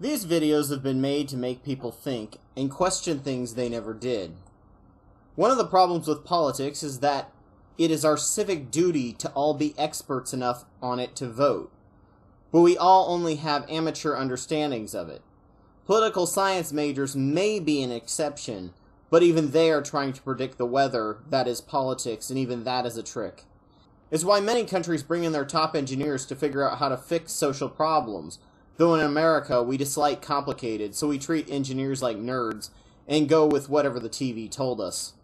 These videos have been made to make people think and question things they never did. One of the problems with politics is that it is our civic duty to all be experts enough on it to vote, but we all only have amateur understandings of it. Political science majors may be an exception, but even they are trying to predict the weather that is politics, and even that is a trick. It's why many countries bring in their top engineers to figure out how to fix social problems, though in America we dislike complicated, so we treat engineers like nerds and go with whatever the TV told us.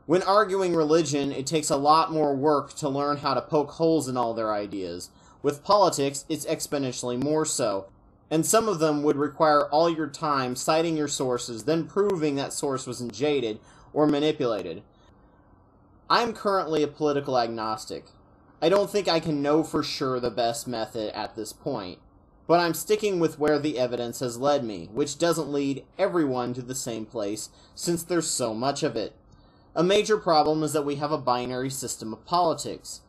When arguing religion, it takes a lot more work to learn how to poke holes in all their ideas. With politics, it's exponentially more so, and some of them would require all your time citing your sources, then proving that source wasn't jaded or manipulated. I'm currently a political agnostic. I don't think I can know for sure the best method at this point, but I'm sticking with where the evidence has led me, which doesn't lead everyone to the same place since there's so much of it. A major problem is that we have a binary system of politics.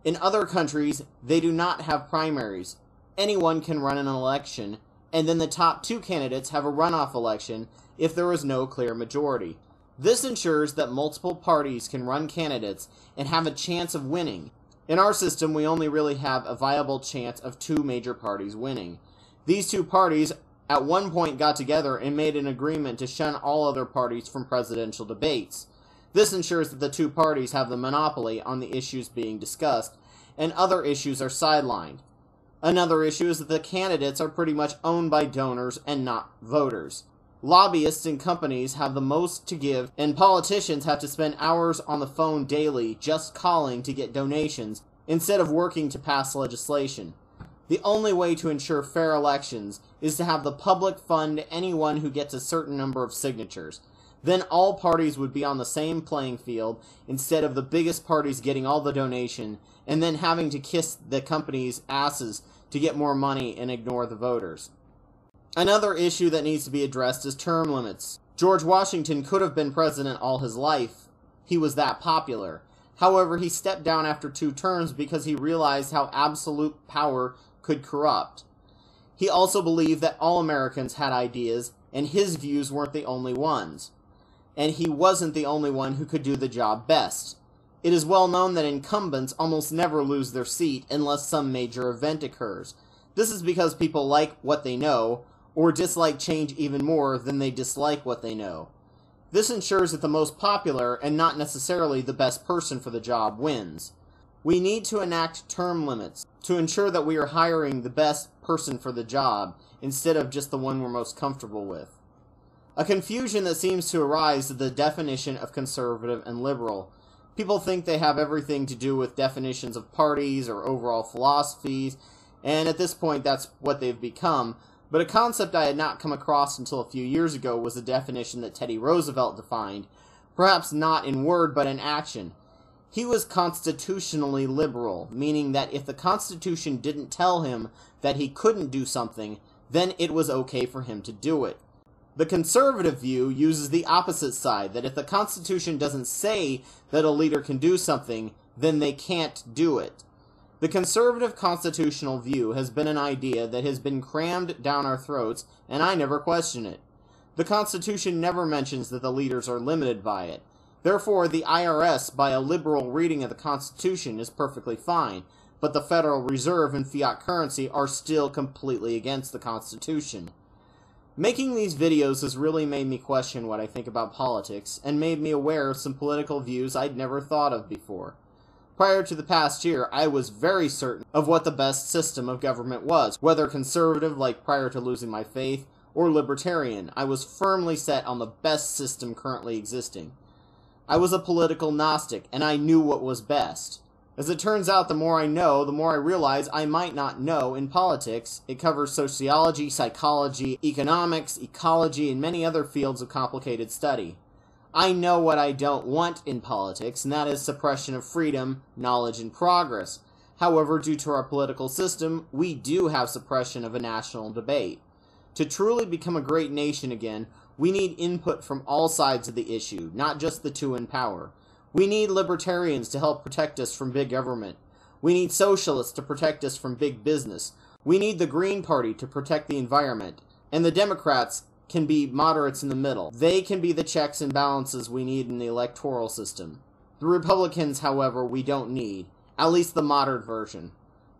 In other countries, they do not have primaries. Anyone can run an election, and then the top two candidates have a runoff election if there is no clear majority. This ensures that multiple parties can run candidates and have a chance of winning. In our system, we only really have a viable chance of two major parties winning. These two parties at one point got together and made an agreement to shun all other parties from presidential debates. This ensures that the two parties have the monopoly on the issues being discussed, and other issues are sidelined. Another issue is that the candidates are pretty much owned by donors and not voters. Lobbyists and companies have the most to give, and politicians have to spend hours on the phone daily just calling to get donations instead of working to pass legislation. The only way to ensure fair elections is to have the public fund anyone who gets a certain number of signatures. Then all parties would be on the same playing field instead of the biggest parties getting all the donation and then having to kiss the companies' asses to get more money and ignore the voters. Another issue that needs to be addressed is term limits. George Washington could have been president all his life. He was that popular. However, he stepped down after 2 terms because he realized how absolute power could corrupt. He also believed that all Americans had ideas, and his views weren't the only ones. And he wasn't the only one who could do the job best. It is well known that incumbents almost never lose their seat unless some major event occurs. This is because people like what they know, or dislike change even more than they dislike what they know. This ensures that the most popular, and not necessarily the best person for the job, wins. We need to enact term limits to ensure that we are hiring the best person for the job, instead of just the one we're most comfortable with. A confusion that seems to arise is the definition of conservative and liberal. People think they have everything to do with definitions of parties or overall philosophies, and at this point that's what they've become. But a concept I had not come across until a few years ago was a definition that Teddy Roosevelt defined, perhaps not in word but in action. He was constitutionally liberal, meaning that if the Constitution didn't tell him that he couldn't do something, then it was okay for him to do it. The conservative view uses the opposite side, that if the Constitution doesn't say that a leader can do something, then they can't do it. The conservative constitutional view has been an idea that has been crammed down our throats, and I never question it. The Constitution never mentions that the leaders are limited by it. Therefore, the IRS, by a liberal reading of the Constitution, is perfectly fine, but the Federal Reserve and fiat currency are still completely against the Constitution. Making these videos has really made me question what I think about politics, and made me aware of some political views I'd never thought of before. Prior to the past year, I was very certain of what the best system of government was, whether conservative, like prior to losing my faith, or libertarian. I was firmly set on the best system currently existing. I was a political Gnostic, and I knew what was best. As it turns out, the more I know, the more I realize I might not know in politics. It covers sociology, psychology, economics, ecology, and many other fields of complicated study. I know what I don't want in politics, and that is suppression of freedom, knowledge, and progress. However, due to our political system, we do have suppression of a national debate. To truly become a great nation again, we need input from all sides of the issue, not just the two in power. We need libertarians to help protect us from big government. We need socialists to protect us from big business. We need the Green Party to protect the environment. And the Democrats can be moderates in the middle. They can be the checks and balances we need in the electoral system. The Republicans, however, we don't need. At least the moderate version.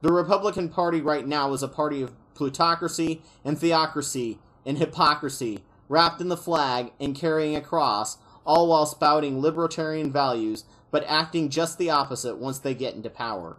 The Republican Party right now is a party of plutocracy and theocracy and hypocrisy, wrapped in the flag and carrying a cross, all while spouting libertarian values, but acting just the opposite once they get into power.